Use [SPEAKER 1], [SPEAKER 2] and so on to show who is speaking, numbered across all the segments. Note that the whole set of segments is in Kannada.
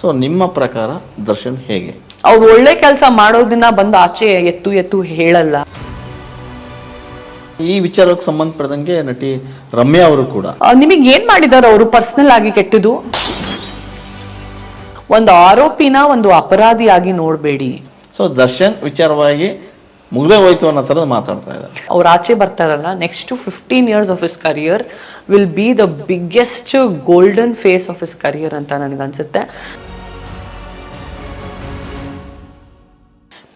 [SPEAKER 1] ಸೊ ನಿಮ್ಮ ಪ್ರಕಾರ ದರ್ಶನ್ ಹೇಗೆ?
[SPEAKER 2] ಅವ್ರು ಒಳ್ಳೆ ಕೆಲಸ ಮಾಡೋದನ್ನ ಬಂದು ಆಚೆ ಎತ್ತು ಹೇಳಲ್ಲ.
[SPEAKER 1] ಈ ವಿಚಾರಕ್ಕೆ ಸಂಬಂಧಪಟ್ಟಂಗೆ ನಟಿ ರಮ್ಯಾ ಅವರು ಕೂಡ
[SPEAKER 2] ನಿಮಗೆ ಏನ್ ಮಾಡಿದಾರೆ ಅವರು ಪರ್ಸನಲ್ ಆಗಿ ಕೆಟ್ಟದು? ಒಂದು ಆರೋಪಿನ ಒಂದು ಅಪರಾಧಿಯಾಗಿ ನೋಡ್ಬೇಡಿ.
[SPEAKER 1] ಸೊ ದರ್ಶನ್ ವಿಚಾರವಾಗಿ ಮುಗ್ದೇ ಹೋಯ್ತು ಅನ್ನೋ ಥರದ ಮಾತಾಡ್ತಾ ಇದ್ದಾರೆ.
[SPEAKER 2] ಅವ್ರು ಆಚೆ ಬರ್ತಾರಲ್ಲ, next 15 years of his career will be the biggest golden phase of his career ಅಂತ ನನಗನ್ಸುತ್ತೆ.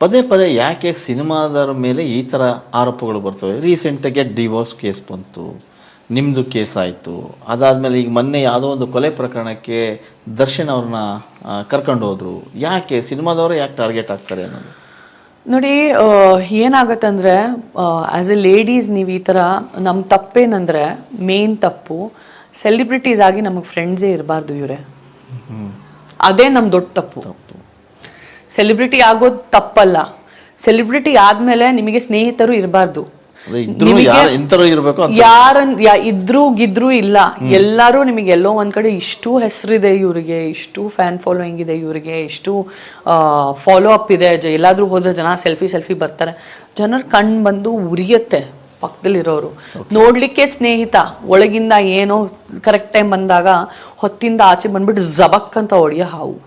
[SPEAKER 1] ಪದೇ ಪದೇ ಯಾಕೆ ಸಿನಿಮಾದರ ಮೇಲೆ ಈ ಥರ ಆರೋಪಗಳು ಬರ್ತವೆ? ರೀಸೆಂಟಾಗಿ ಡಿವೋರ್ಸ್ ಕೇಸ್ ಬಂತು, ನಿಮ್ಮದು ಕೇಸ್ ಆಯಿತು, ಅದಾದಮೇಲೆ ಈಗ ಮೊನ್ನೆ ಯಾವುದೋ ಒಂದು ಕೊಲೆ ಪ್ರಕರಣಕ್ಕೆ ದರ್ಶನ್ ಅವ್ರನ್ನ ಕರ್ಕೊಂಡು ಹೋದ್ರು. ಯಾಕೆ ಸಿನಿಮಾದವರು ಯಾಕೆ ಟಾರ್ಗೆಟ್ ಆಗ್ತಾರೆ ಅನ್ನೋದು
[SPEAKER 2] ನೋಡಿ. ಏನಾಗತ್ತಂದ್ರೆ ಆಸ್ ಎ ಲೇಡೀಸ್ ನೀವು ಈ ಥರ ನಮ್ಮ ತಪ್ಪೇನಂದ್ರೆ ಮೇನ್ ತಪ್ಪು ಸೆಲಿಬ್ರಿಟೀಸ್ ಆಗಿ ನಮಗೆ ಫ್ರೆಂಡ್ಸೇ ಇರಬಾರ್ದು ಇವರೇ. ಅದೇ ನಮ್ಮ ದೊಡ್ಡ ತಪ್ಪು. ಸೆಲಿಬ್ರಿಟಿ ಆಗೋದು ತಪ್ಪಲ್ಲ, ಸೆಲಿಬ್ರಿಟಿ ಆದ್ಮೇಲೆ ನಿಮಗೆ ಸ್ನೇಹಿತರು ಇರಬಾರ್ದು. ಇದ್ರು ಗಿದ್ರು ಇಲ್ಲ, ಎಲ್ಲಾರು ನಿಮಗೆ ಎಲ್ಲೋ ಒಂದ್ ಕಡೆ ಇಷ್ಟು ಹೆಸರಿದೆ ಇವ್ರಿಗೆ, ಇಷ್ಟು ಫ್ಯಾನ್ ಫಾಲೋಯಿಂಗ್ ಇದೆ ಇವ್ರಿಗೆ, ಇಷ್ಟು ಫಾಲೋ ಅಪ್ ಇದೆ, ಎಲ್ಲಾದ್ರೂ ಹೋದ್ರೆ ಜನ ಸೆಲ್ಫಿ ಬರ್ತಾರೆ. ಜನರ ಕಣ್ ಬಂದು ಉರಿಯತ್ತೆ ಪಕ್ಕದಲ್ಲಿರೋರು. ನೋಡ್ಲಿಕ್ಕೆ ಸ್ನೇಹಿತ, ಒಳಗಿಂದ ಏನೋ ಕರೆಕ್ಟ್ ಟೈಮ್ ಬಂದಾಗ ಹೊತ್ತಿಂದ ಆಚೆ ಬಂದ್ಬಿಟ್ಟು ಜಬಕ್ ಅಂತ ಹೊಡೆಯೋ ಹಾವು.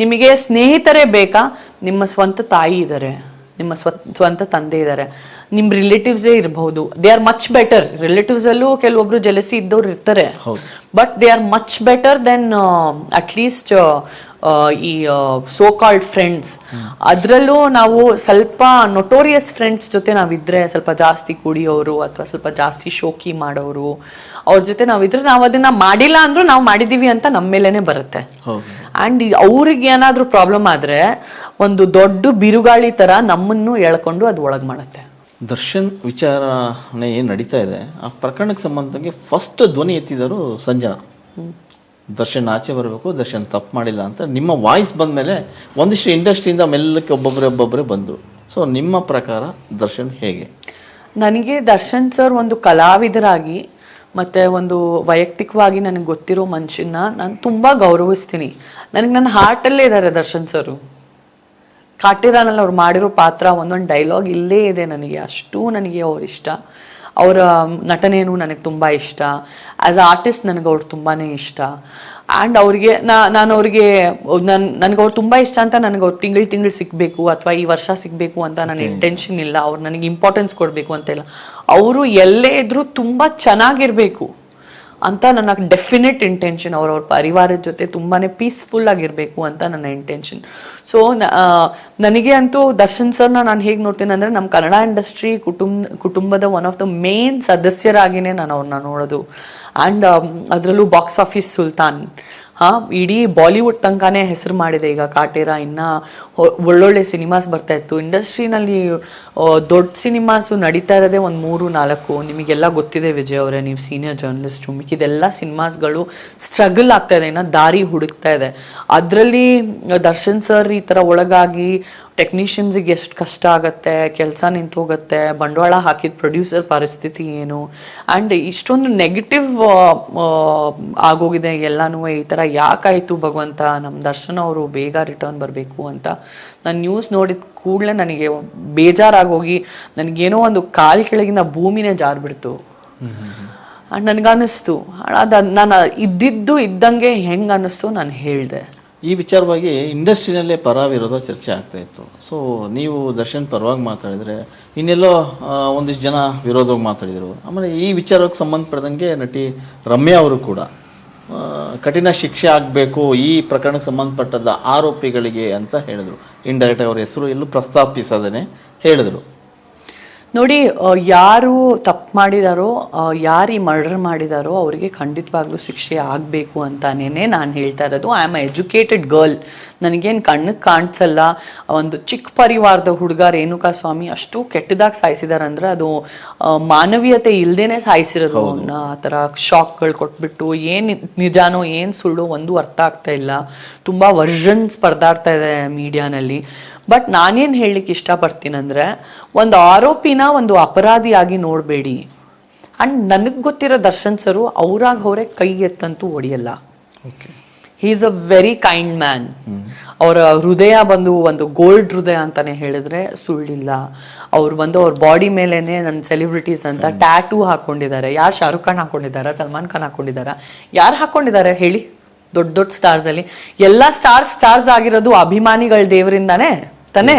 [SPEAKER 2] ನಿಮಗೆ ಸ್ನೇಹಿತರೇ ಬೇಕಾ? ನಿಮ್ಮ ಸ್ವಂತ ತಾಯಿ ಇದ್ದಾರೆ, ನಿಮ್ಮ ಸ್ವಂತ ತಂದೆ ಇದ್ದಾರೆ, ನಿಮ್ ರಿಲೇಟಿವ್ಸೇ ಇರಬಹುದು. They are much better. Relatives ಅಲ್ಲೂ ಕೆಲವೊಬ್ರು ಜೆಲಸಿ ಇದ್ದವ್ರು ಇರ್ತಾರೆ, but they are much better then at least ಈ ಸೋ ಕಾಲ್ಡ್ ಫ್ರೆಂಡ್ಸ್. ಅದ್ರಲ್ಲೂ ನಾವು ಸ್ವಲ್ಪ ನೊಟೋರಿಯಸ್ ಫ್ರೆಂಡ್ಸ್ ಜೊತೆ ನಾವಿದ್ರೆ, ಸ್ವಲ್ಪ ಜಾಸ್ತಿ ಕುಡಿಯೋರು ಅಥವಾ ಸ್ವಲ್ಪ ಜಾಸ್ತಿ ಶೋಕಿ ಮಾಡೋರು, ಅವ್ರ ಜೊತೆ ನಾವಿದ್ರೆ ನಾವು ಅದನ್ನ ಮಾಡಿಲ್ಲ ಅಂದ್ರೂ ನಾವು ಮಾಡಿದೀವಿ ಅಂತ ನಮ್ಮ ಮೇಲೇನೆ ಬರುತ್ತೆ. ಅಂಡ್ ಅವ್ರಿಗೆ ಏನಾದ್ರೂ ಪ್ರಾಬ್ಲಮ್ ಆದ್ರೆ ಒಂದು ದೊಡ್ಡ ಬಿರುಗಾಳಿ ತರ ನಮ್ಮನ್ನು ಎಳ್ಕೊಂಡು ಅದು ಒಳಗ್ ಮಾಡುತ್ತೆ.
[SPEAKER 1] ದರ್ಶನ್ ವಿಚಾರಣೆ ಏನು ನಡೀತಾ ಇದೆ, ಆ ಪ್ರಕರಣಕ್ಕೆ ಸಂಬಂಧಕ್ಕೆ ಫಸ್ಟ್ ಧ್ವನಿ ಎತ್ತಿದರು ಸಂಜನಾ. ದರ್ಶನ್ ಆಚೆ ಬರಬೇಕು, ದರ್ಶನ್ ತಪ್ಪು ಮಾಡಿಲ್ಲ ಅಂತ ನಿಮ್ಮ ವಾಯ್ಸ್ ಬಂದ ಮೇಲೆ ಒಂದಿಷ್ಟು ಇಂಡಸ್ಟ್ರಿಯಿಂದ ಮೆಲ್ಲಕ್ಕೆ ಒಬ್ಬೊಬ್ಬರೇ ಬಂದರು. ಸೊ ನಿಮ್ಮ ಪ್ರಕಾರ ದರ್ಶನ್ ಹೇಗೆ?
[SPEAKER 2] ನನಗೆ ದರ್ಶನ್ ಸರ್ ಒಂದು ಕಲಾವಿದರಾಗಿ ಮತ್ತು ಒಂದು ವೈಯಕ್ತಿಕವಾಗಿ ನನಗೆ ಗೊತ್ತಿರೋ ಮನುಷ್ಯನ ನಾನು ತುಂಬ ಗೌರವಿಸ್ತೀನಿ. ನನಗೆ ನನ್ನ ಹಾರ್ಟಲ್ಲೇ ಇದ್ದಾರೆ ದರ್ಶನ್ ಸರು. ಕಾಟಿರಾನಲ್ಲಿ ಅವ್ರು ಮಾಡಿರೋ ಪಾತ್ರ, ಒಂದೊಂದು ಡೈಲಾಗ್ ಇಲ್ಲೇ ಇದೆ ನನಗೆ. ಅಷ್ಟು ನನಗೆ ಅವ್ರು ಇಷ್ಟ. ಅವರ ನಟನೆಯೂ ನನಗೆ ತುಂಬ ಇಷ್ಟ. ಆ್ಯಸ್ ಅ ಆರ್ಟಿಸ್ಟ್ ನನಗೆ ಅವ್ರು ತುಂಬಾ ಇಷ್ಟ. ಆ್ಯಂಡ್ ಅವ್ರಿಗೆ ನಾನು ಅವ್ರಿಗೆ ನನಗೆ ಅವ್ರು ತುಂಬ ಇಷ್ಟ ಅಂತ ನನಗೆ ಅವ್ರು ತಿಂಗಳು ಸಿಗಬೇಕು ಅಥವಾ ಈ ವರ್ಷ ಸಿಗಬೇಕು ಅಂತ ನನ್ನ ಇಂಟೆನ್ಷನ್ ಇಲ್ಲ. ಅವ್ರು ನನಗೆ ಇಂಪಾರ್ಟೆನ್ಸ್ ಕೊಡಬೇಕು ಅಂತ ಇಲ್ಲ. ಅವರು ಎಲ್ಲೇ ಇದ್ರೂ ತುಂಬ ಚೆನ್ನಾಗಿರಬೇಕು ಅಂತ ನನ್ನ ಡೆಫಿನೆಟ್ ಇಂಟೆನ್ಷನ್. ಅವ್ರ ಪರಿವಾರದ ಜೊತೆ ತುಂಬಾ ಪೀಸ್ಫುಲ್ ಆಗಿರಬೇಕು ಅಂತ ನನ್ನ ಇಂಟೆನ್ಷನ್. ಸೊ ನನಗೆ ಅಂತೂ ದರ್ಶನ್ ಸರ್ನ ನಾನು ಹೇಗೆ ನೋಡ್ತೀನಿ ಅಂದರೆ, ನಮ್ಮ ಕನ್ನಡ ಇಂಡಸ್ಟ್ರಿ ಕುಟುಂಬದ ಒನ್ ಆಫ್ ದ ಮೇನ್ ಸದಸ್ಯರಾಗಿಯೇ ನಾನು ಅವ್ರನ್ನ ನೋಡೋದು. ಆ್ಯಂಡ್ ಅದರಲ್ಲೂ ಬಾಕ್ಸ್ ಆಫೀಸ್ ಸುಲ್ತಾನ್, ಇಡೀ ಬಾಲಿವುಡ್ ತನಕನೇ ಹೆಸರು ಮಾಡಿದೆ. ಈಗ ಕಾಟೇರ ಇನ್ನ ಒಳ್ಳೊಳ್ಳೆ ಸಿನಿಮಾಸ್ ಬರ್ತಾ ಇತ್ತು. ಇಂಡಸ್ಟ್ರಿನಲ್ಲಿ ದೊಡ್ಡ ಸಿನಿಮಾಸು ನಡೀತಾ ಇರೋದೇ ಒಂದು 3-4. ನಿಮಗೆಲ್ಲ ಗೊತ್ತಿದೆ ವಿಜಯ್ ಅವರೇ, ನೀವು ಸೀನಿಯರ್ ಜರ್ನಲಿಸ್ಟು. ಮಿಕ್ಕಿದೆಲ್ಲ ಸಿನಿಮಾಸ್ಗಳು ಸ್ಟ್ರಗಲ್ ಆಗ್ತಾ ಇದೆ, ಇನ್ನು ದಾರಿ ಹುಡುಕ್ತಾ ಇದೆ. ಅದರಲ್ಲಿ ದರ್ಶನ್ ಸರ್ ಈ ಥರ ಒಳಗಾಗಿ ಟೆಕ್ನಿಷಿಯನ್ಸಿಗೆ ಎಷ್ಟು ಕಷ್ಟ ಆಗುತ್ತೆ, ಕೆಲಸ ನಿಂತು ಹೋಗುತ್ತೆ, ಬಂಡವಾಳ ಹಾಕಿದ ಪ್ರೊಡ್ಯೂಸರ್ ಪರಿಸ್ಥಿತಿ ಏನು, ಆ್ಯಂಡ್ ಇಷ್ಟೊಂದು ನೆಗೆಟಿವ್ ಆಗೋಗಿದೆ ಎಲ್ಲನೂ. ಈ ಥರ ಯಾಕಾಯಿತು ಭಗವಂತ, ನಮ್ಮ ದರ್ಶನ್ ಅವರು ಬೇಗ ರಿಟರ್ನ್ ಬರಬೇಕು ಅಂತ ನಾನು ನ್ಯೂಸ್ ನೋಡಿದ ಕೂಡಲೇ ನನಗೆ ಬೇಜಾರಾಗೋಗಿ ನನಗೇನೋ ಒಂದು ಕಾಲು ಕೆಳಗಿನ ಭೂಮಿನೇ ಜಾರ್ಬಿಡ್ತು. ಆ್ಯಂಡ್ ನನಗನ್ನಿಸ್ತು, ನಾನು ಇದ್ದಂಗೆ ಹೆಂಗೆ ಅನ್ನಿಸ್ತು ನಾನು ಹೇಳಿದೆ.
[SPEAKER 1] ಈ ವಿಚಾರವಾಗಿ ಇಂಡಸ್ಟ್ರಿನಲ್ಲೇ ಪರ ವಿರೋಧ ಚರ್ಚೆ ಆಗ್ತಾ ಇತ್ತು. ಸೊ ನೀವು ದರ್ಶನ್ ಪರವಾಗಿ ಮಾತಾಡಿದರೆ, ಇನ್ನೆಲ್ಲೋ ಒಂದಿಷ್ಟು ಜನ ವಿರೋಧವಾಗಿ ಮಾತಾಡಿದರು. ಆಮೇಲೆ ಈ ವಿಚಾರಕ್ಕೆ ಸಂಬಂಧಪಟ್ಟಂಗೆ ನಟಿ ರಮ್ಯಾ ಅವರು ಕೂಡ ಕಠಿಣ ಶಿಕ್ಷೆ ಆಗಬೇಕು ಈ ಪ್ರಕರಣಕ್ಕೆ ಸಂಬಂಧಪಟ್ಟದ ಆರೋಪಿಗಳಿಗೆ ಅಂತ ಹೇಳಿದರು. ಇಂಡೈರೆಕ್ಟ್ ಅವ್ರ ಹೆಸರು ಎಲ್ಲೂ ಪ್ರಸ್ತಾಪಿಸದೇ ಹೇಳಿದರು.
[SPEAKER 2] ನೋಡಿ, ಯಾರು ತಪ್ಪು ಮಾಡಿದಾರೋ, ಯಾರು ಈ ಮರ್ಡರ್ ಮಾಡಿದಾರೋ ಅವರಿಗೆ ಖಂಡಿತವಾಗ್ಲೂ ಶಿಕ್ಷೆ ಆಗಬೇಕು ಅಂತಾನೇ ನಾನು ಹೇಳ್ತಾ ಇರೋದು. I am educated girl. ನನಗೇನು ಕಣ್ಣಿಗೆ ಕಾಣಿಸಲ್ಲ. ಒಂದು ಚಿಕ್ಕ ಪರಿವಾರದ ಹುಡುಗ ರೇಣುಕಾ ಸ್ವಾಮಿ ಅಷ್ಟು ಕೆಟ್ಟದಾಗಿ ಸಾಯಿಸಿದಾರಂದ್ರೆ ಅದು ಮಾನವೀಯತೆ ಇಲ್ಲದೇನೆ ಸಾಯಿಸಿರೋದು. ಆ ಥರ ಶಾಕ್ಗಳು ಕೊಟ್ಬಿಟ್ಟು ಏನು ನಿಜಾನೋ ಏನು ಸುಳ್ಳು ಒಂದು ಅರ್ಥ ಆಗ್ತಾ ಇಲ್ಲ. ತುಂಬ ವರ್ಷನ್ಸ್ ಪರದಾಡ್ತಾ ಇದೆ ಮೀಡಿಯಾನಲ್ಲಿ. ಬಟ್ ನಾನೇನು ಹೇಳಲಿಕ್ಕೆ ಇಷ್ಟಪಡ್ತೀನಂದ್ರೆ, ಒಂದು ಆರೋಪಿನ ಒಂದು ಅಪರಾಧಿಯಾಗಿ ನೋಡಬೇಡಿ. ಆ್ಯಂಡ್ ನನಗೆ ಗೊತ್ತಿರೋ ದರ್ಶನ್ ಸರು ಅವರೇ ಕೈ ಎತ್ತಂತೂ ಹೊಡೆಯಲ್ಲ. He is a very kind man. ಅವರ ಹೃದಯ ಬಂದು ಒಂದು ಗೋಲ್ಡ್ ಹೃದಯ ಅಂತಾನೆ ಹೇಳಿದ್ರೆ ಸುಳ್ಳಿಲ್ಲ. ಅವ್ರು ಬಂದು ಅವ್ರ ಬಾಡಿ ಮೇಲೆನೆ ನನ್ನ ಸೆಲೆಬ್ರಿಟೀಸ್ ಅಂತ ಟ್ಯಾಟೂ ಹಾಕೊಂಡಿದ್ದಾರೆ. ಯಾರು ಶಾರುಖ್ ಖಾನ್ ಹಾಕೊಂಡಿದ್ದಾರಾ, ಸಲ್ಮಾನ್ ಖಾನ್ ಹಾಕೊಂಡಿದ್ದಾರಾ, ಯಾರು ಹಾಕೊಂಡಿದ್ದಾರೆ ಹೇಳಿ? ದೊಡ್ಡ ದೊಡ್ಡ ಸ್ಟಾರ್ಸ್ ಅಲ್ಲಿ ಎಲ್ಲಾ ಸ್ಟಾರ್ಸ್ ಆಗಿರೋದು ಅಭಿಮಾನಿಗಳ ದೇವರಿಂದಾನೇ ತಾನೇ.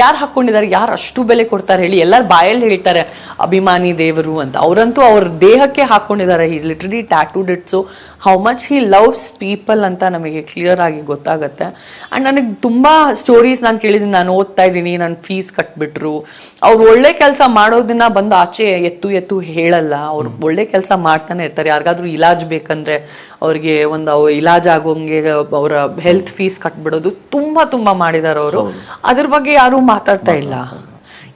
[SPEAKER 2] ಯಾರು ಹಾಕೊಂಡಿದ್ದಾರೆ? ಯಾರು ಅಷ್ಟು ಬೆಲೆ ಕೊಡ್ತಾರೆ ಹೇಳಿ? ಎಲ್ಲಾರು ಬಾಯಲ್ಲಿ ಹೇಳ್ತಾರೆ ಅಭಿಮಾನಿ ದೇವರು ಅಂತ. ಅವರಂತೂ ಅವ್ರ ದೇಹಕ್ಕೆ ಹಾಕೊಂಡಿದ್ದಾರೆ. Is literally tattooed it. So how much he loves people ಅಂತ ನಮಗೆ ಕ್ಲಿಯರ್ ಆಗಿ ಗೊತ್ತಾಗುತ್ತೆ. ಅಂಡ್ ನನಗೆ ತುಂಬಾ ಸ್ಟೋರೀಸ್ ನಾನು ಕೇಳಿದ್ದೀನಿ. ನಾನು ಓದ್ತಾ ಇದ್ದೀನಿ, ನನ್ನ ಫೀಸ್ ಕಟ್ಬಿಟ್ರು. ಅವ್ರು ಒಳ್ಳೆ ಕೆಲಸ ಮಾಡೋದನ್ನ ಬಂದು ಆಚೆ ಎತ್ತು ಹೇಳಲ್ಲ. ಅವ್ರು ಒಳ್ಳೆ ಕೆಲಸ ಮಾಡ್ತಾನೆ ಇರ್ತಾರೆ. ಯಾರಿಗಾದ್ರೂ ಇಲಾಜ್ ಬೇಕಂದ್ರೆ ಅವ್ರಿಗೆ ಒಂದು ಇಲಾಜ್ ಆಗೋಂಗೆ ಅವರ ಹೆಲ್ತ್ ಫೀಸ್ ಕಟ್ಬಿಡೋದು ತುಂಬಾ ಮಾಡಿದಾರೆ ಅವರು. ಅದ್ರ ಬಗ್ಗೆ ಯಾರು ಮಾತಾಡ್ತಾ ಇಲ್ಲ.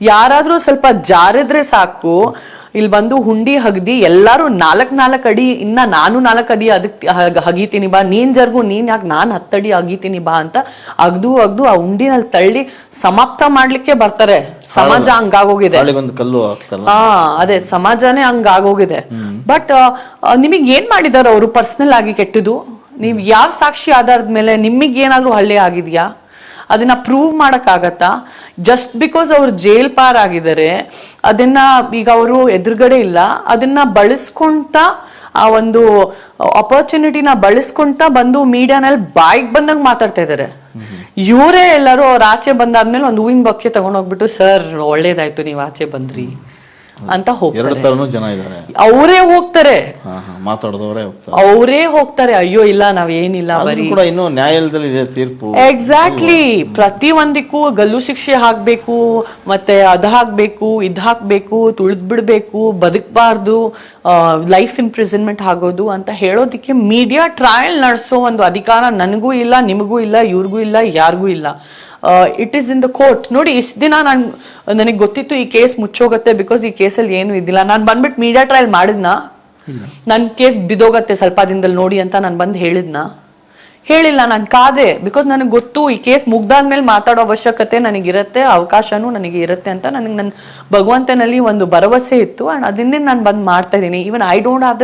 [SPEAKER 2] ಯಾರಾದ್ರೂ ಸ್ವಲ್ಪ ಜಾರಿದ್ರೆ ಸಾಕು, ಇಲ್ಲಿ ಬಂದು ಹುಂಡಿ ಹಗ್ದಿ ಎಲ್ಲಾರು 4 ಅಡಿ, ಇನ್ನ ನಾನು 4 ಅಡಿ ಅದಕ್ಕೆ ಹಗೀತೀನಿ ಬಾ, ನೀನ್ ಜರ್ಗು, ನೀನ್ ಯಾಕೆ ನಾನು 10 ಅಡಿ ಹಗೀತೀನಿ ಬಾ ಅಂತ ಅಗ್ದು ಆ ಹುಂಡಿನಲ್ಲಿ ತಳ್ಳಿ ಸಮಾಪ್ತ ಮಾಡ್ಲಿಕ್ಕೆ ಬರ್ತಾರೆ. ಸಮಾಜ ಹಂಗಾಗೋಗಿದೆ. ಅದೇ ಸಮಾಜನೇ ಹಂಗಾಗೋಗಿದೆ. ಬಟ್ ನಿಮಗ್ ಏನ್ ಮಾಡಿದಾರೆ ಅವರು ಪರ್ಸನಲ್ ಆಗಿ ಕೆಟ್ಟದು? ನೀವ್ ಯಾವ ಸಾಕ್ಷಿ ಆಧಾರದ ಮೇಲೆ ನಿಮಗ್ ಏನಾದ್ರೂ ಹಲ್ಲೆ ಆಗಿದ್ಯಾ? ಅದನ್ನ ಪ್ರೂವ್ ಮಾಡಕ್ ಆಗತ್ತಾ? ಜಸ್ಟ್ ಬಿಕಾಸ್ ಅವ್ರು ಜೈಲ್ ಪಾರ್ ಆಗಿದ್ದಾರೆ, ಅದನ್ನ ಈಗ ಅವರು ಎದುರುಗಡೆ ಇಲ್ಲ, ಅದನ್ನ ಬಳಸ್ಕೊಂತ ಆ ಒಂದು ಅಪರ್ಚುನಿಟಿನ ಬಳಸ್ಕೊಂತ ಬಂದು ಮೀಡಿಯಾನಲ್ಲಿ ಬಾಯಿಗೆ ಬಂದಂಗ್ ಮಾತಾಡ್ತಾ ಇದಾರೆ. ಇವರೇ ಎಲ್ಲರೂ ಅವ್ರ ಆಚೆ ಬಂದಾದ್ಮೇಲೆ ಒಂದು ಹೂವಿನ ಬೊಕ್ಕೆ ತಗೊಂಡೋಗ್ಬಿಟ್ಟು ಸರ್ ಒಳ್ಳೇದಾಯ್ತು ನೀವ್ ಆಚೆ ಬಂದ್ರಿ ಅಂತ ಹೋಗ್ತಾರೆ. ಅವರೇ ಹೋಗ್ತಾರೆ, ಅವರೇ ಹೋಗ್ತಾರೆ. ಅಯ್ಯೋ ಇಲ್ಲ ನಾವೇನಿಲ್ಲ ಬರೀ
[SPEAKER 1] ಇನ್ನು ನ್ಯಾಯಾಲಯದಲ್ಲಿ ಇದೆ ತೀರ್ಪು.
[SPEAKER 2] ಎಕ್ಸಾಕ್ಟ್ಲಿ. ಪ್ರತಿ ಒಂದಕ್ಕೂ ಗಲ್ಲು ಶಿಕ್ಷೆ ಹಾಕ್ಬೇಕು, ಮತ್ತೆ ಅದ್ ಹಾಕ್ಬೇಕು, ಇದ್ ಹಾಕ್ಬೇಕು, ತುಳಿದ್ ಬಿಡ್ಬೇಕು, ಬದುಕಬಾರ್ದು, ಲೈಫ್ ಇಂಪ್ರಿಸನ್ಮೆಂಟ್ ಆಗೋದು ಅಂತ ಹೇಳೋದಿಕ್ಕೆ ಮೀಡಿಯಾ ಟ್ರಯಲ್ ನಡೆಸೋ ಒಂದು ಅಧಿಕಾರ ನನಗೂ ಇಲ್ಲ, ನಿಮಗೂ ಇಲ್ಲ, ಇವ್ರಿಗೂ ಇಲ್ಲ, ಯಾರಿಗೂ ಇಲ್ಲ. It is in the court. ನೋಡಿ, ಇಷ್ಟು ದಿನ ನನಗೆ ಗೊತ್ತಿತ್ತು ಈ ಕೇಸ್ ಮುಚ್ಚೋಗತ್ತೆ ಬಿಕಾಸ್ ಈ ಕೇಸಲ್ಲಿ ಏನು ಇದ್ದಿಲ್ಲ. ನಾನು ಬಂದ್ಬಿಟ್ಟು ಮೀಡಿಯಾ ಟ್ರಯಲ್ ಮಾಡಿದ್ನ, ನನ್ನ ಕೇಸ್ ಬಿದೋಗತ್ತೆ ಸ್ವಲ್ಪ ದಿನದಲ್ಲಿ ನೋಡಿ ಅಂತ ನಾನು ಬಂದು ಹೇಳಿಲ್ಲ. ನಾನು ಕಾದೆ ಬಿಕಾಸ್ ನನಗೆ ಗೊತ್ತು ಈ ಕೇಸ್ ಮುಗ್ದಾದ್ಮೇಲೆ ಮಾತಾಡೋ ಅವಶ್ಯಕತೆ ನನಗಿರುತ್ತೆ, ಅವಕಾಶನೂ ನನಗೆ ಇರುತ್ತೆ ಅಂತ ನನಗೆ ನನ್ನ ಭಗವಂತನಲ್ಲಿ ಒಂದು ಭರವಸೆ ಇತ್ತು. ಅಂಡ್ ಅದನ್ನೇ ನಾನು ಬಂದು ಮಾಡ್ತಾ ಇದ್ದೀನಿ. Even I don't have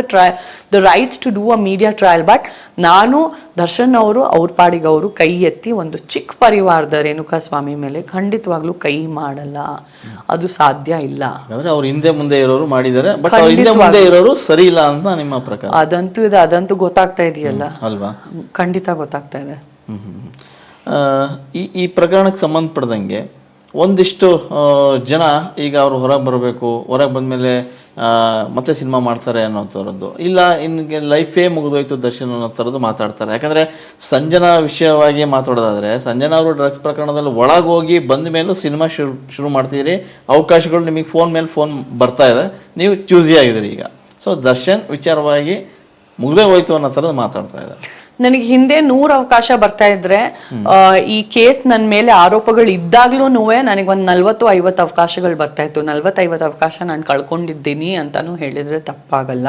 [SPEAKER 2] the rights to do a media trial. But ನಾನು ದರ್ಶನ್ ಅವರು ಅವ್ರ ಪಾಡಿಗೆ ಅವರು ಕೈ ಎತ್ತಿ ಒಂದು ಚಿಕ್ಕ ಪರಿವಾರದ ರೇಣುಕಾ ಸ್ವಾಮಿ ಮೇಲೆ ಖಂಡಿತವಾಗ್ಲೂ ಕೈ ಮಾಡಲ್ಲ. ಅದು ಸಾಧ್ಯ ಇಲ್ಲ.
[SPEAKER 1] ಅವ್ರು ಹಿಂದೆ ಮುಂದೆ ಇರೋರು ಮಾಡಿದ್ದಾರೆ, ಬಟ್ ಹಿಂದೆ ಮುಂದೆ ಇರೋರು ಸರಿ ಇಲ್ಲ ಅಂತ ನಿಮ್ಮ ಪ್ರಕಾರ?
[SPEAKER 2] ಅದಂತೂ ಇದೆ, ಅದಂತೂ ಗೊತ್ತಾಗ್ತಾ ಇದೆಯಲ್ಲ
[SPEAKER 1] ಅಲ್ವಾ?
[SPEAKER 2] ಖಂಡಿತ ಗೊತ್ತಾಗ್ತಾ ಇದೆ.
[SPEAKER 1] ಈ ಪ್ರಕರಣಕ್ಕೆ ಸಂಬಂಧಪಟ್ಟಂಗೆ ಒಂದಿಷ್ಟು ಜನ ಈಗ ಅವರು ಹೊರಗೆ ಬರಬೇಕು, ಹೊರಗೆ ಬಂದ್ಮೇಲೆ ಮತ್ತೆ ಸಿನಿಮಾ ಮಾಡ್ತಾರೆ ಅನ್ನೋ ಥರದ್ದು, ಇಲ್ಲ ಇನ್ಗೆ ಲೈಫೇ ಮುಗಿದೋಯ್ತು ದರ್ಶನ್ ಅನ್ನೋ ಥರದ್ದು ಮಾತಾಡ್ತಾರೆ. ಯಾಕಂದರೆ ಸಂಜನಾ ವಿಷಯವಾಗಿ ಮಾತಾಡೋದಾದ್ರೆ, ಸಂಜನಾ ಅವರು ಡ್ರಗ್ಸ್ ಪ್ರಕರಣದಲ್ಲಿ ಒಳಗೋಗಿ ಬಂದ ಮೇಲೂ ಸಿನಿಮಾ ಶುರು ಮಾಡ್ತಿದ್ದೀರಿ, ಅವಕಾಶಗಳು ನಿಮಗೆ ಫೋನ್ ಮೇಲೆ ಫೋನ್ ಬರ್ತಾ ಇದೆ, ನೀವು ಚೂಸಿ ಆಗಿದ್ದೀರಿ ಈಗ. ಸೊ ದರ್ಶನ್ ವಿಚಾರವಾಗಿ ಮುಗ್ದೇ ಹೋಯ್ತು ಅನ್ನೋ ಥರದ್ದು ಮಾತಾಡ್ತಾ ಇದೆ.
[SPEAKER 2] ನನಗೆ ಹಿಂದೆ 100 ಅವಕಾಶ ಬರ್ತಾ ಇದ್ರೆ, ಈ ಕೇಸ್ ನನ್ನ ಮೇಲೆ ಆರೋಪಗಳು ಇದ್ದಾಗ್ಲೂ ನನಗೆ ಒಂದು 40-50 ಅವಕಾಶಗಳು ಬರ್ತಾ ಇತ್ತು. 40-50 ಅವಕಾಶ ನಾನು ಕಳ್ಕೊಂಡಿದ್ದೀನಿ ಅಂತಾನು ಹೇಳಿದ್ರೆ ತಪ್ಪಾಗಲ್ಲ.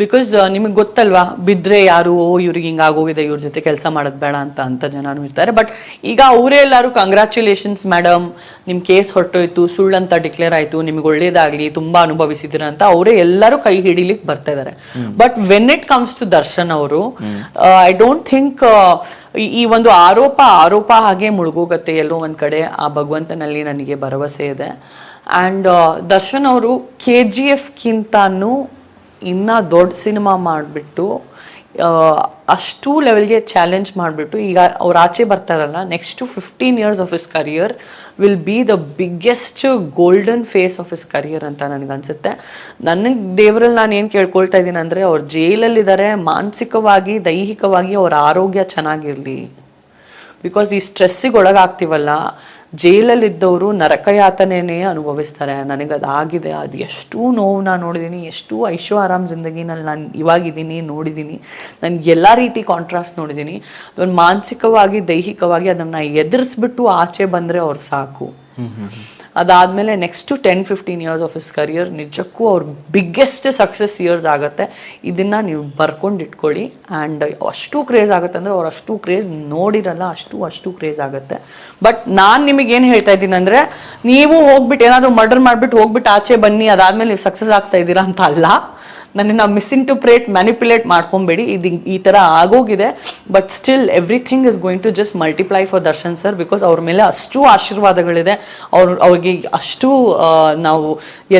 [SPEAKER 2] ಬಿಕಾಸ್ ನಿಮಗೆ ಗೊತ್ತಲ್ವಾ, ಬಿದ್ರೆ ಯಾರು ಇವ್ರಿಗೆ ಹಿಂಗಾಗೋಗಿದೆ, ಇವ್ರ ಜೊತೆ ಕೆಲಸ ಮಾಡೋದ್ ಬೇಡ ಅಂತ ಜನನು ಇರ್ತಾರೆ. ಬಟ್ ಈಗ ಅವರೇ ಎಲ್ಲರೂ ಕಂಗ್ರಾಚುಲೇಷನ್ಸ್ ಮೇಡಮ್, ನಿಮ್ ಕೇಸ್ ಹೊರಟೋಯ್ತು, ಸುಳ್ಳಂತ ಡಿಕ್ಲೇರ್ ಆಯ್ತು, ನಿಮ್ಗೆ ಒಳ್ಳೇದಾಗ್ಲಿ, ತುಂಬಾ ಅನುಭವಿಸಿದಿರ ಅಂತ ಅವರೇ ಎಲ್ಲರೂ ಕೈ ಹಿಡಿಲಿಕ್ಕೆ ಬರ್ತಾ ಇದಾರೆ. But when it comes to Darshan ಅವರು, ಐ ಡೋಂಟ್ ಥಿಂಕ್ ಈ ಒಂದು ಆರೋಪ ಹಾಗೆ ಮುಳುಗೋಗತ್ತೆ ಎಲ್ಲೋ ಒಂದ್ ಕಡೆ. ಆ ಭಗವಂತನಲ್ಲಿ ನನಗೆ ಭರವಸೆ ಇದೆ. ಅಂಡ್ ದರ್ಶನ್ ಅವರು KGF ಕಿಂತಾನು ಇನ್ನ ದೊಡ್ಡ ಸಿನಿಮಾ ಮಾಡಿಬಿಟ್ಟು ಅಷ್ಟು ಲೆವೆಲ್ಗೆ ಚಾಲೆಂಜ್ ಮಾಡಿಬಿಟ್ಟು ಈಗ ಅವ್ರು ಆಚೆ ಬರ್ತಾರಲ್ಲ, next 15 years of his career will be the biggest golden phase of his career ಅಂತ ನನಗನ್ಸುತ್ತೆ. ನನಗೆ ದೇವರಲ್ಲಿ ನಾನು ಏನು ಕೇಳ್ಕೊಳ್ತಾ ಇದ್ದೀನಿ ಅಂದರೆ, ಅವ್ರು ಜೈಲಲ್ಲಿದ್ದಾರೆ, ಮಾನಸಿಕವಾಗಿ ದೈಹಿಕವಾಗಿ ಅವ್ರ ಆರೋಗ್ಯ ಚೆನ್ನಾಗಿರಲಿ. ಬಿಕಾಸ್ ಈ ಸ್ಟ್ರೆಸ್ಸಿಗೆ ಒಳಗಾಗ್ತೀವಲ್ಲ, ಜೈಲಲ್ಲಿದ್ದವರು ನರಕಯಾತನೆನೇ ಅನುಭವಿಸ್ತಾರೆ. ನನಗದಾಗಿದೆ. ಅದು ಎಷ್ಟು ನೋವು ನೋಡಿದ್ದೀನಿ, ಎಷ್ಟು ಐಶೋ ಆರಾಮ್ ಜಿಂದಗಿನಲ್ಲಿ ನಾನು ಇವಾಗಿದ್ದೀನಿ ನೋಡಿದ್ದೀನಿ. ನನಗೆ ಎಲ್ಲ ರೀತಿ ಕಾಂಟ್ರಾಸ್ಟ್ ನೋಡಿದ್ದೀನಿ. ಅದನ್ನು ಮಾನಸಿಕವಾಗಿ ದೈಹಿಕವಾಗಿ ಅದನ್ನು ಎದುರಿಸ್ಬಿಟ್ಟು ಆಚೆ ಬಂದರೆ ಅವ್ರು ಸಾಕು. ಅದಾದಮೇಲೆ next 10-15 years of his career ನಿಜಕ್ಕೂ ಅವ್ರ ಬಿಗ್ಗೆಸ್ಟ್ ಸಕ್ಸಸ್ ಇಯರ್ಸ್ ಆಗುತ್ತೆ. ಇದನ್ನು ನೀವು ಬರ್ಕೊಂಡು ಇಟ್ಕೊಳ್ಳಿ. ಆ್ಯಂಡ್ ಅಷ್ಟು ಕ್ರೇಜ್ ಆಗುತ್ತೆ ಅಂದರೆ ಅವ್ರು ಅಷ್ಟು ಕ್ರೇಜ್ ನೋಡಿರಲ್ಲ, ಅಷ್ಟು ಕ್ರೇಜ್ ಆಗುತ್ತೆ. ಬಟ್ ನಾನು ನಿಮಗೇನು ಹೇಳ್ತಾ ಇದ್ದೀನಿ ಅಂದರೆ, ನೀವು ಹೋಗ್ಬಿಟ್ಟು ಏನಾದರೂ ಮರ್ಡರ್ ಮಾಡಿಬಿಟ್ಟು ಹೋಗ್ಬಿಟ್ಟು ಆಚೆ ಬನ್ನಿ, ಅದಾದಮೇಲೆ ನೀವು ಸಕ್ಸಸ್ ಆಗ್ತಾ ಇದ್ದೀರಾ ಅಂತ ಅಲ್ಲ. ನನ್ನನ್ನು ಮಿಸ್ಇಂಟರ್ಪ್ರೇಟ್ ಮ್ಯಾನಿಪುಲೇಟ್ ಮಾಡ್ಕೊಬೇಡಿ. ಇದು ಈ ಥರ ಆಗೋಗಿದೆ. But still everything is going to just multiply for Darshan sir, because ಅವ್ರ ಮೇಲೆ ಅಷ್ಟು ಆಶೀರ್ವಾದಗಳಿದೆ. ಅವ್ರಿಗೆ ಅಷ್ಟು ನಾವು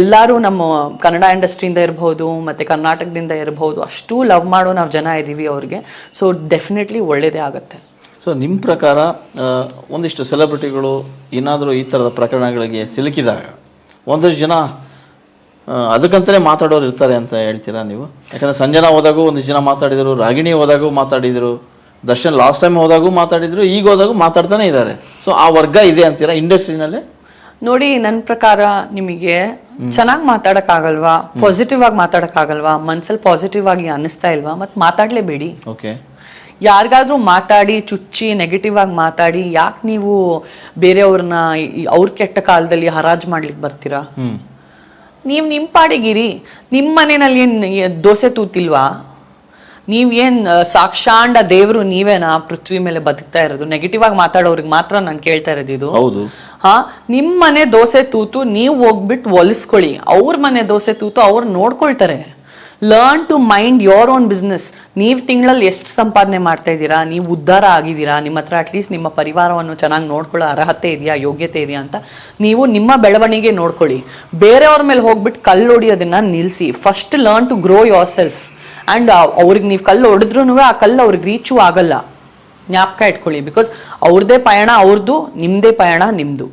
[SPEAKER 2] ಎಲ್ಲರೂ ನಮ್ಮ ಕನ್ನಡ ಇಂಡಸ್ಟ್ರಿಯಿಂದ ಇರ್ಬೋದು ಮತ್ತು ಕರ್ನಾಟಕದಿಂದ ಇರ್ಬೋದು ಅಷ್ಟು ಲವ್ ಮಾಡೋ ನಾವು ಜನ ಇದ್ದೀವಿ ಅವ್ರಿಗೆ. ಸೊ ಡೆಫಿನೆಟ್ಲಿ ಒಳ್ಳೇದೇ ಆಗುತ್ತೆ.
[SPEAKER 1] ಸೊ ನಿಮ್ಮ ಪ್ರಕಾರ ಒಂದಿಷ್ಟು ಸೆಲೆಬ್ರಿಟಿಗಳು ಏನಾದರೂ ಈ ಥರದ ಪ್ರಕರಣಗಳಿಗೆ ಸಿಲುಕಿದಾಗ ಒಂದಷ್ಟು ಜನ ಅದಕ್ಕಂತಲೇ ಮಾತಾಡೋರು ಇರ್ತಾರೆ ಅಂತ ಹೇಳ್ತೀರಾ ನೀವು? ಯಾಕಂದರೆ ಸಂಜನಾ ಹೋದಾಗೂ ಒಂದಿಷ್ಟು ಜನ ಮಾತಾಡಿದರು, ರಾಗಿಣಿ ಹೋದಾಗೂ ಮಾತಾಡಿದರು, ದರ್ಶನ್ ಲಾಸ್ಟ್ ಟೈಮ್ ಹೋದಾಗೂ ಮಾತಾಡಿದರು, ಈಗ ಹೋದಾಗೂ ಮಾತಾಡ್ತಾನೆ ಇದ್ದಾರೆ. ಸೊ ಆ ವರ್ಗ ಇದೆ ಅಂತೀರಾ ಇಂಡಸ್ಟ್ರಿನಲ್ಲಿ?
[SPEAKER 2] ನೋಡಿ, ನನ್ನ ಪ್ರಕಾರ ನಿಮಗೆ ಚೆನ್ನಾಗಿ ಮಾತಾಡೋಕ್ಕಾಗಲ್ವಾ, ಪಾಸಿಟಿವ್ ಆಗಿ ಮಾತಾಡೋಕ್ಕಾಗಲ್ವಾ, ಮನ್ಸಲ್ಲಿ ಪಾಸಿಟಿವ್ ಆಗಿ ಅನ್ನಿಸ್ತಾ ಇಲ್ವಾ, ಮತ್ತು ಮಾತಾಡಲೇಬೇಡಿ.
[SPEAKER 1] ಓಕೆ,
[SPEAKER 2] ಯಾರಿಗಾದ್ರೂ ಮಾತಾಡಿ ಚುಚ್ಚಿ ನೆಗೆಟಿವ್ ಆಗಿ ಮಾತಾಡಿ ಯಾಕೆ ನೀವು ಬೇರೆಯವ್ರನ್ನ ಅವ್ರ ಕೆಟ್ಟ ಕಾಲದಲ್ಲಿ ಹರಾಜು ಮಾಡ್ಲಿಕ್ಕೆ ಬರ್ತೀರಾ? ನೀವು ನಿಮ್ಮ ಪಾಡಿಗಿರಿ. ನಿಮ್ಮ ಮನೆಯಲ್ಲಿ ಏನು ದೋಸೆ ತೂತಿಲ್ವಾ? ನೀವೇನು ಸಾಕ್ಷಾಂಡ ದೇವರು ನೀವೇನಾ ಪೃಥ್ವಿ ಮೇಲೆ ಬದುಕ್ತಾ ಇರೋದು? ನೆಗೆಟಿವ್ ಆಗಿ ಮಾತಾಡೋರಿಗೆ ಮಾತ್ರ ನಾನು ಕೇಳ್ತಾ ಇರೋದು ಇದು.
[SPEAKER 1] ಹೌದು.
[SPEAKER 2] ಹಾ, ನಿಮ್ಮ ಮನೆ ದೋಸೆ ತೂತು ನೀವು ಹೋಗ್ಬಿಟ್ಟು ಹೊಲಿಸ್ಕೊಳ್ಳಿ. ಅವ್ರ ಮನೆ ದೋಸೆ ತೂತು ಅವ್ರು ನೋಡ್ಕೊಳ್ತಾರೆ. Learn to mind your own business. ನೀವು ತಿಂಗಳಲ್ಲಿ ಎಷ್ಟು ಸಂಪಾದನೆ ಮಾಡ್ತಾ ಇದ್ದೀರಾ, ನೀವು ಉದ್ಧಾರ ಆಗಿದ್ದೀರಾ, ನಿಮ್ಮ ಹತ್ರ ಅಟ್ಲೀಸ್ಟ್ ನಿಮ್ಮ ಪರಿವಾರವನ್ನು ಚೆನ್ನಾಗಿ ನೋಡ್ಕೊಳ್ಳೋ ಅರ್ಹತೆ ಇದೆಯಾ, ಯೋಗ್ಯತೆ ಇದೆಯಾ ಅಂತ ನೀವು ನಿಮ್ಮ ಬೆಳವಣಿಗೆ ನೋಡ್ಕೊಳ್ಳಿ. ಬೇರೆಯವ್ರ ಮೇಲೆ ಹೋಗ್ಬಿಟ್ಟು ಕಲ್ಲು ಹೊಡಿಯೋದನ್ನ ನಿಲ್ಲಿಸಿ. First learn to grow yourself. And ಅವ್ರಿಗೆ ನೀವು ಕಲ್ಲು ಹೊಡೆದ್ರೂ ಆ ಕಲ್ಲು ಅವ್ರಿಗೆ ರೀಚು ಆಗಲ್ಲ. ಜ್ಞಾಪಕ ಇಟ್ಕೊಳ್ಳಿ. ಬಿಕಾಸ್ ಅವ್ರದ್ದೇ ಪಯಣ ಅವ್ರದ್ದು, ನಿಮ್ಮದೇ ಪಯಣ ನಿಮ್ಮದು.